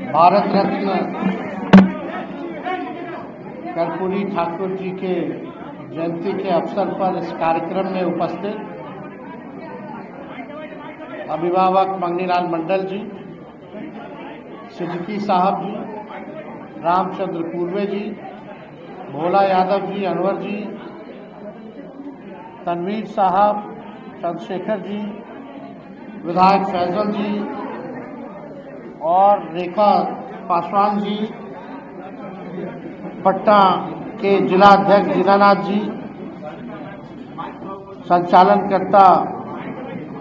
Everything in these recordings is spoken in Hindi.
भारत रत्न कर्पूरी ठाकुर जी के जयंती के अवसर पर इस कार्यक्रम में उपस्थित अभिभावक मंगनीलाल मंडल जी, सिद्दीकी साहब जी, रामचंद्र पूर्वे जी, भोला यादव जी, अनवर जी, तनवीर साहब, चंद्रशेखर जी, विधायक फैजल जी और रेखा पासवान जी, पटना के जिला अध्यक्ष दीनानाथ जी, संचालनकर्ता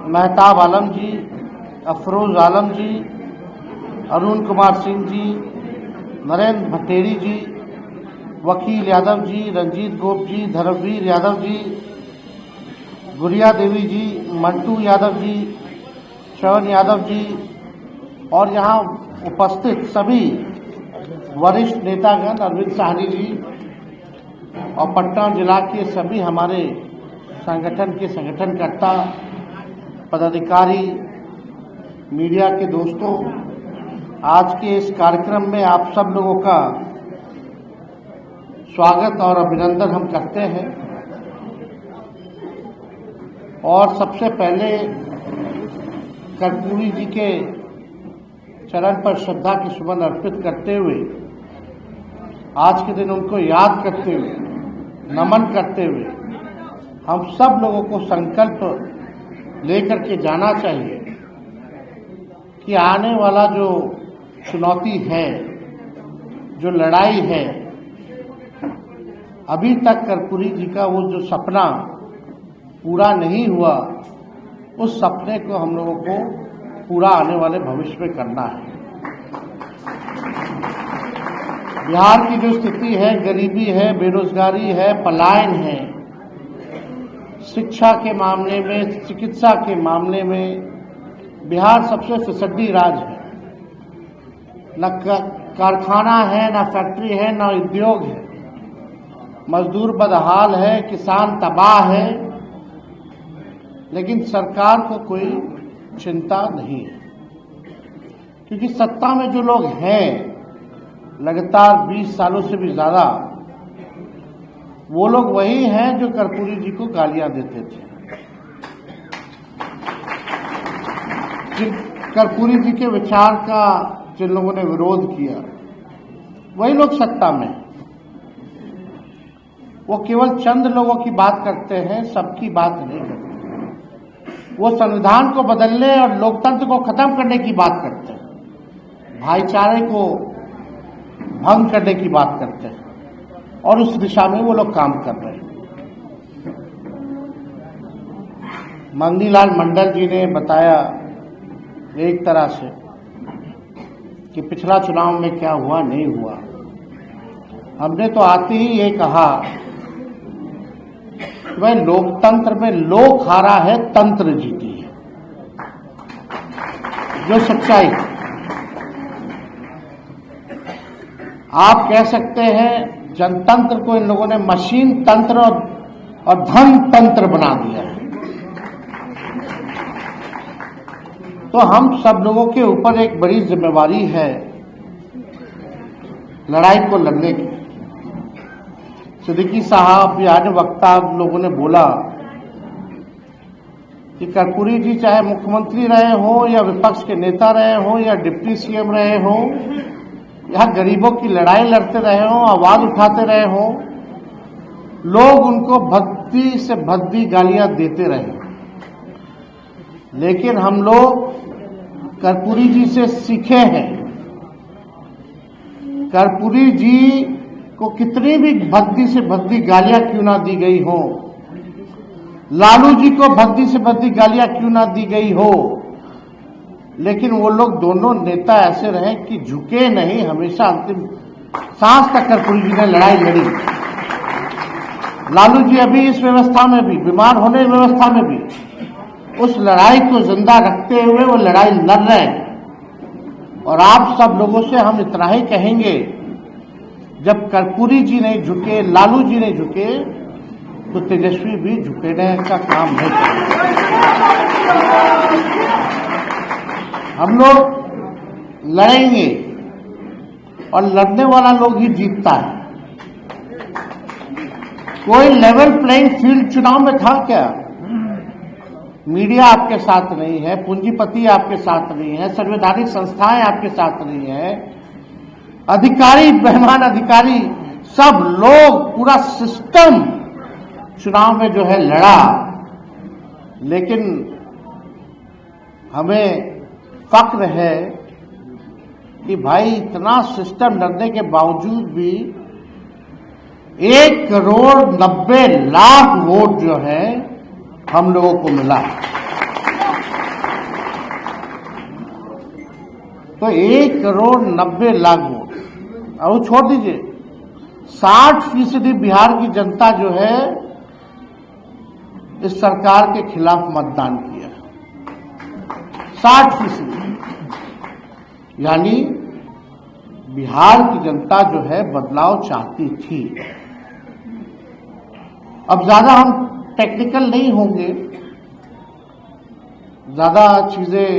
मेहताब आलम जी, अफरोज आलम जी, अरुण कुमार सिंह जी, नरेंद्र भट्टेरी जी, वकील यादव जी, रंजीत गोप जी, धर्मवीर यादव जी, गुड़िया देवी जी, मंटू यादव जी, श्रवण यादव जी और यहाँ उपस्थित सभी वरिष्ठ नेतागण, अरविंद साहनी जी और पटना जिला के सभी हमारे संगठन के संगठनकर्ता, पदाधिकारी, मीडिया के दोस्तों, आज के इस कार्यक्रम में आप सब लोगों का स्वागत और अभिनंदन हम करते हैं। और सबसे पहले कर्पूरी जी के चरण पर श्रद्धा की सुमन अर्पित करते हुए, आज के दिन उनको याद करते हुए, नमन करते हुए हम सब लोगों को संकल्प लेकर के जाना चाहिए कि आने वाला जो चुनौती है, जो लड़ाई है, अभी तक कर्पूरी जी का वो जो सपना पूरा नहीं हुआ, उस सपने को हम लोगों को पूरा आने वाले भविष्य में करना है। बिहार की जो स्थिति है, गरीबी है, बेरोजगारी है, पलायन है, शिक्षा के मामले में, चिकित्सा के मामले में बिहार सबसे फिसड्डी राज्य है। न कारखाना है, न फैक्ट्री है, न उद्योग है, मजदूर बदहाल है, किसान तबाह है, लेकिन सरकार को कोई चिंता नहीं है, क्योंकि सत्ता में जो लोग हैं लगातार 20 सालों से भी ज्यादा, वो लोग वही हैं जो कर्पूरी जी को गालियां देते थे। जिन कर्पूरी जी के विचार का जिन लोगों ने विरोध किया, वही लोग सत्ता में। वो केवल चंद लोगों की बात करते हैं, सबकी बात नहीं करते। वो संविधान को बदलने और लोकतंत्र को खत्म करने की बात करते हैं, भाईचारे को भंग करने की बात करते हैं, और उस दिशा में वो लोग काम कर रहे हैं। मंगनीलाल मंडल जी ने बताया एक तरह से कि पिछला चुनाव में क्या हुआ, नहीं हुआ। हमने तो आते ही ये कहा, वह लोकतंत्र में लोक हारा है, तंत्र जीती है, जो सच्चाई। आप कह सकते हैं जनतंत्र को इन लोगों ने मशीन तंत्र और धन तंत्र बना दिया है। तो हम सब लोगों के ऊपर एक बड़ी जिम्मेवारी है लड़ाई को लड़ने की। सिद्दीकी साहब या अन्य वक्ता लोगों ने बोला कि कर्पूरी जी चाहे मुख्यमंत्री रहे हो या विपक्ष के नेता रहे हो या डिप्टी सीएम रहे हो या गरीबों की लड़ाई लड़ते रहे हो, आवाज उठाते रहे हो, लोग उनको भद्दी से भद्दी गालियां देते रहे। लेकिन हम लोग कर्पूरी जी से सीखे हैं। कर्पूरी जी को कितनी भी भद्दी से भद्दी गालियां क्यों ना दी गई हो, लालू जी को भद्दी से भद्दी गालियां क्यों ना दी गई हो, लेकिन वो लोग दोनों नेता ऐसे रहे कि झुके नहीं, हमेशा अंतिम सांस तक कर्पूरी जी ने लड़ाई लड़ी। लालू जी अभी इस व्यवस्था में भी, बीमार होने की व्यवस्था में भी, उस लड़ाई को जिंदा रखते हुए वो लड़ाई लड़ रहे हैं। और आप सब लोगों से हम इतना ही कहेंगे, जब कर्पूरी जी नहीं झुके, लालू जी नहीं झुके, तो तेजस्वी भी झुकने का काम नहीं करेंगे। हम लोग लड़ेंगे, और लड़ने वाला लोग ही जीतता है। कोई लेवल प्लेइंग फील्ड चुनाव में था क्या? मीडिया आपके साथ नहीं है, पूंजीपति आपके साथ नहीं है, संवैधानिक संस्थाएं आपके साथ नहीं है, अधिकारी, बेईमान अधिकारी, सब लोग, पूरा सिस्टम चुनाव में जो है लड़ा। लेकिन हमें फक्र है कि भाई इतना सिस्टम लड़ने के बावजूद भी 1,90,00,000 वोट जो है हम लोगों को मिला। तो 1,90,00,000 वोट, और वो छोड़ दीजिए, 60% बिहार की जनता जो है इस सरकार के खिलाफ मतदान किया। 60%, यानी बिहार की जनता जो है बदलाव चाहती थी। अब ज्यादा हम टेक्निकल नहीं होंगे, ज्यादा चीजें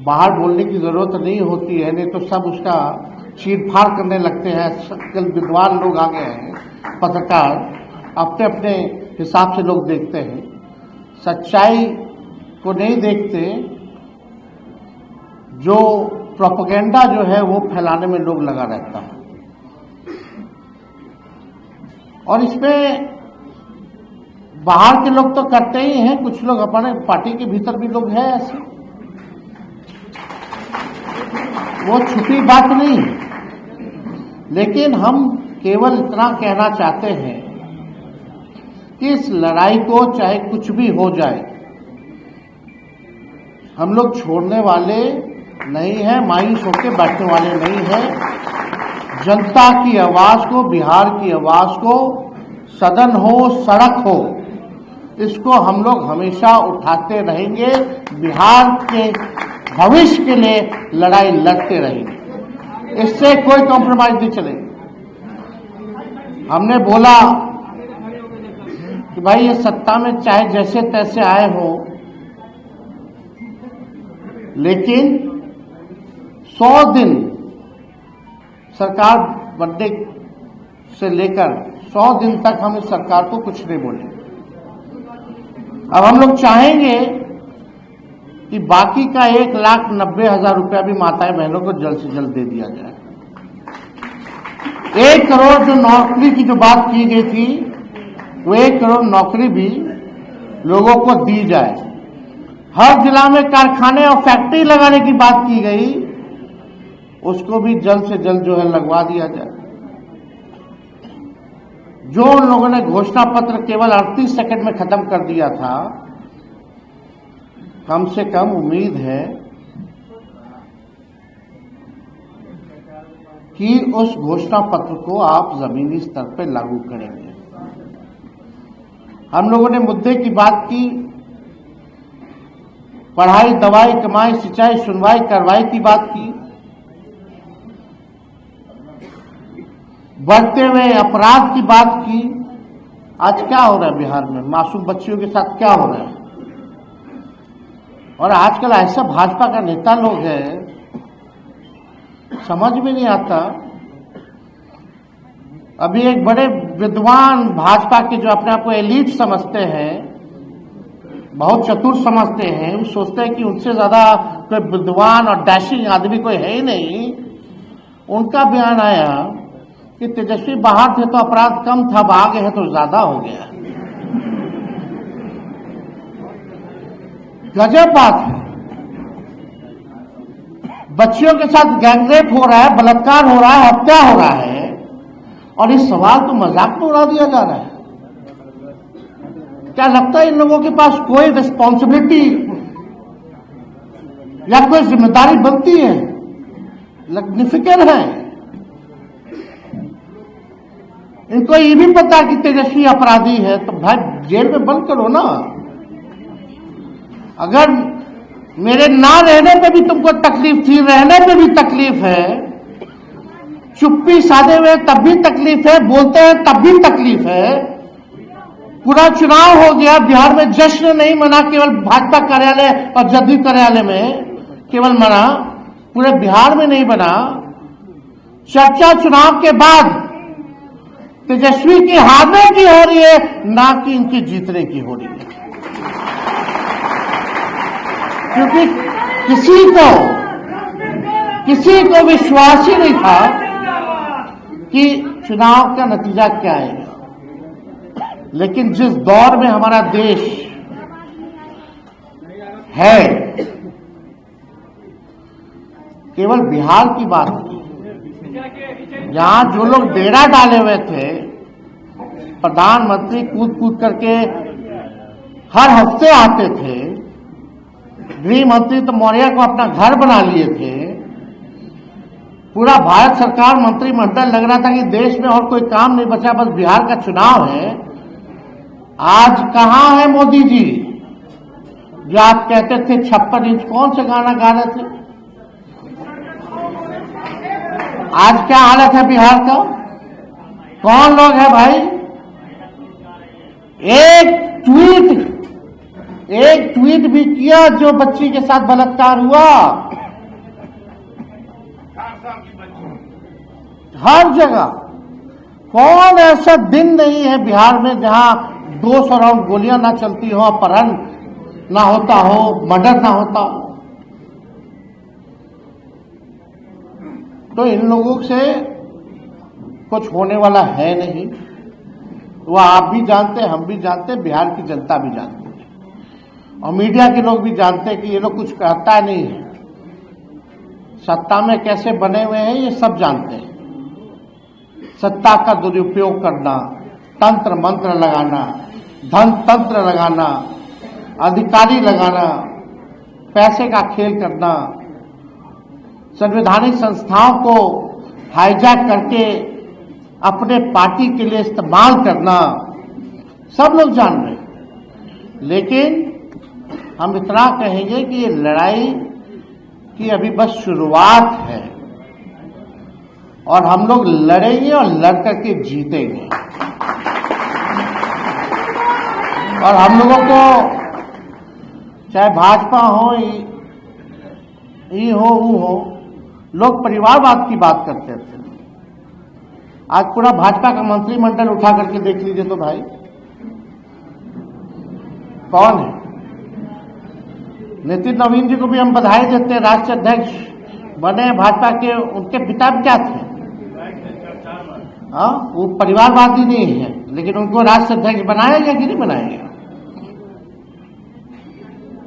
बाहर बोलने की जरूरत नहीं होती है, नहीं तो सब उसका चीरफाड़ करने लगते हैं। कल विद्वान लोग आ गए हैं, पत्रकार अपने अपने हिसाब से लोग देखते हैं, सच्चाई को नहीं देखते, जो प्रोपेगेंडा जो है वो फैलाने में लोग लगा रहता है। और इसमें बाहर के लोग तो करते ही हैं, कुछ लोग अपने पार्टी के भीतर भी लोग हैं ऐसे, वो छुपी बात नहीं है। लेकिन हम केवल इतना कहना चाहते हैं कि इस लड़ाई को चाहे कुछ भी हो जाए, हम लोग छोड़ने वाले नहीं है, मायूस होकर बैठने वाले नहीं है। जनता की आवाज को, बिहार की आवाज को, सदन हो, सड़क हो, इसको हम लोग हमेशा उठाते रहेंगे। बिहार के भविष्य के लिए लड़ाई लड़ते रहेंगे, इससे कोई कॉम्प्रोमाइज नहीं चलेगा। हमने बोला कि भाई ये सत्ता में चाहे जैसे तैसे आए हो, लेकिन 100 दिन सरकार बनने से लेकर 100 दिन तक हम इस सरकार को कुछ नहीं बोले। अब हम लोग चाहेंगे कि बाकी का 1,90,000 रुपया भी माताएं बहनों को जल्द से जल्द दे दिया जाए। 1 करोड़ जो नौकरी की जो बात की गई थी, वो 1 करोड़ नौकरी भी लोगों को दी जाए। हर जिला में कारखाने और फैक्ट्री लगाने की बात की गई, उसको भी जल्द से जल्द जो है लगवा दिया जाए। जो उन लोगों ने घोषणा पत्र केवल 38 सेकंड में खत्म कर दिया था, कम से कम उम्मीद है कि उस घोषणा पत्र को आप जमीनी स्तर पर लागू करेंगे। हम लोगों ने मुद्दे की बात की, पढ़ाई, दवाई, कमाई, सिंचाई, सुनवाई, कार्रवाई की बात की, बढ़ते हुए अपराध की बात की। आज क्या हो रहा है बिहार में? मासूम बच्चियों के साथ क्या हो रहा है? और आजकल ऐसा भाजपा का नेता लोग है, समझ में नहीं आता। अभी एक बड़े विद्वान भाजपा के जो अपने आप को एलीट समझते हैं, बहुत चतुर समझते हैं, वो सोचते हैं कि उनसे ज्यादा कोई विद्वान और डैशिंग आदमी कोई है ही नहीं। उनका बयान आया कि तेजस्वी बाहर थे तो अपराध कम था, अब आ गए हैं तो ज्यादा हो गया। गजब बात है। बच्चियों के साथ गैंगरेप हो रहा है, बलात्कार हो रहा है, हत्या हो रहा है, और इस सवाल को मजाक में उड़ा दिया जा रहा है। क्या लगता है इन लोगों के पास कोई रिस्पॉन्सिबिलिटी या कोई जिम्मेदारी बनती है? निफिकर है। इनको ये भी पता कि तेजस्वी अपराधी है, तो भाई जेल में बंद करो ना। अगर मेरे ना रहने पे भी तुमको तकलीफ थी, रहने पे भी तकलीफ है, चुप्पी साधे हुए तब भी तकलीफ है, बोलते हैं तब भी तकलीफ है। पूरा चुनाव हो गया, बिहार में जश्न नहीं मना, केवल भाजपा कार्यालय और जदयू कार्यालय में केवल मना, पूरे बिहार में नहीं बना। चर्चा चुनाव के बाद तेजस्वी की हारने की हो रही है, ना कि इनकी जीतने की हो रही है। क्योंकि किसी को विश्वास ही नहीं था कि चुनाव का नतीजा क्या आएगा। लेकिन जिस दौर में हमारा देश है, केवल बिहार की बात नहीं, यहां जो लोग डेरा डाले हुए थे, प्रधानमंत्री कूद कूद करके हर हफ्ते आते थे, गृह मंत्री तो मौर्य को अपना घर बना लिए थे, पूरा भारत सरकार मंत्रिमंडल लग रहा था कि देश में और कोई काम नहीं बचा, बस बिहार का चुनाव है। आज कहां है मोदी जी, जो आप कहते थे 56 इंच, कौन सा गाना गा रहे थे? आज क्या हालत है बिहार का? कौन लोग है भाई? एक ट्वीट भी किया जो बच्ची के साथ बलात्कार हुआ। हर जगह कौन ऐसा दिन नहीं है बिहार में जहां 200 राउंड गोलियां ना चलती हो, अपहरण ना होता हो, मर्डर ना होता हो। तो इन लोगों से कुछ होने वाला है नहीं। वह आप भी जानते, हम भी जानते, बिहार की जनता भी जानती है, और मीडिया के लोग भी जानते हैं कि ये लोग कुछ कहता नहीं है। सत्ता में कैसे बने हुए हैं ये सब जानते हैं। सत्ता का दुरुपयोग करना, तंत्र मंत्र लगाना, धन तंत्र लगाना, अधिकारी लगाना, पैसे का खेल करना, संवैधानिक संस्थाओं को हाईजैक करके अपने पार्टी के लिए इस्तेमाल करना, सब लोग जान रहे हैं। लेकिन हम इतना कहेंगे कि ये लड़ाई की अभी बस शुरुआत है, और हम लोग लड़ेंगे और लड़ करके जीतेंगे। और हम लोगों को चाहे भाजपा हो, ये हो, वो हो, लोग परिवारवाद की बात करते थे। आज पूरा भाजपा का मंत्रिमंडल उठा करके देख लीजिए तो भाई कौन है? नितिन नवीन जी को भी हम बधाई देते हैं, राष्ट्रीय अध्यक्ष बने भाजपा के। उनके पिता क्या थे? हाँ, वो परिवारवादी नहीं है, लेकिन उनको राष्ट्रीय अध्यक्ष बनाया गया कि नहीं बनाया गया?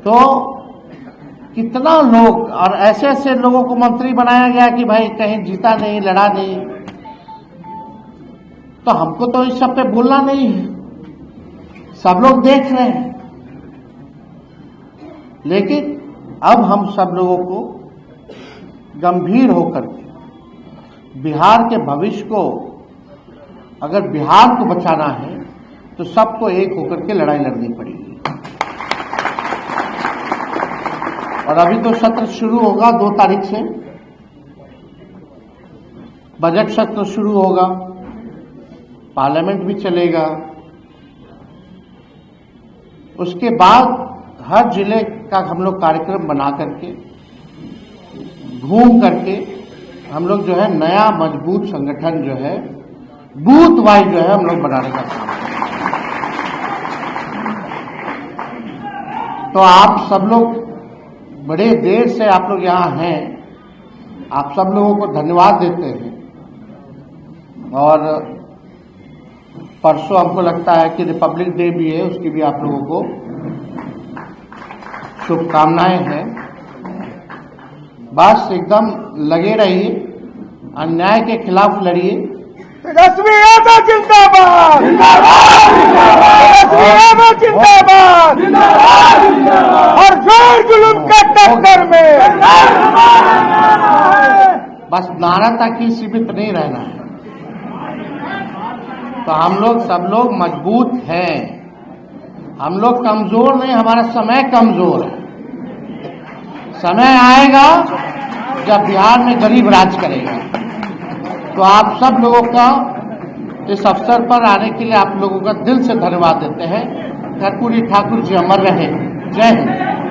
तो कितना लोग, और ऐसे ऐसे लोगों को मंत्री बनाया गया कि भाई कहीं जीता नहीं, लड़ा नहीं। तो हमको तो इस सब पे बोलना नहीं है, सब लोग देख रहे हैं। लेकिन अब हम सब लोगों को गंभीर होकर के बिहार के भविष्य को, अगर बिहार को बचाना है तो सबको एक होकर के लड़ाई लड़नी पड़ेगी। और अभी तो सत्र शुरू होगा 2 तारीख से, बजट सत्र शुरू होगा, पार्लियामेंट भी चलेगा। उसके बाद हर जिले का हम लोग कार्यक्रम बना करके, घूम करके हम लोग जो है नया मजबूत संगठन जो है बूथ वाइज जो है हम लोग बनाने का काम करेंगे। तो आप सब लोग बड़े देर से आप लोग यहाँ हैं, आप सब लोगों को धन्यवाद देते हैं। और परसों हमको लगता है कि रिपब्लिक डे भी है, उसकी भी आप लोगों को शुभकामनाएं हैं। बस एकदम लगे रहिए, अन्याय के खिलाफ लड़िए। तेजस्वी यादव जिंदाबाद, तेजस्वी यादव जिंदाबाद, और जोर जुलूम के टक्कर में बस नारा तक ही सीमित नहीं रहना है। तो हम लोग सब लोग मजबूत हैं, हम लोग कमजोर नहीं, हमारा समय कमजोर है। समय आएगा जब बिहार में गरीब राज करेगा। तो आप सब लोगों का इस अवसर पर आने के लिए आप लोगों का दिल से धन्यवाद देते हैं। कर्पूरी ठाकुर जी अमर रहे। जय हिंद।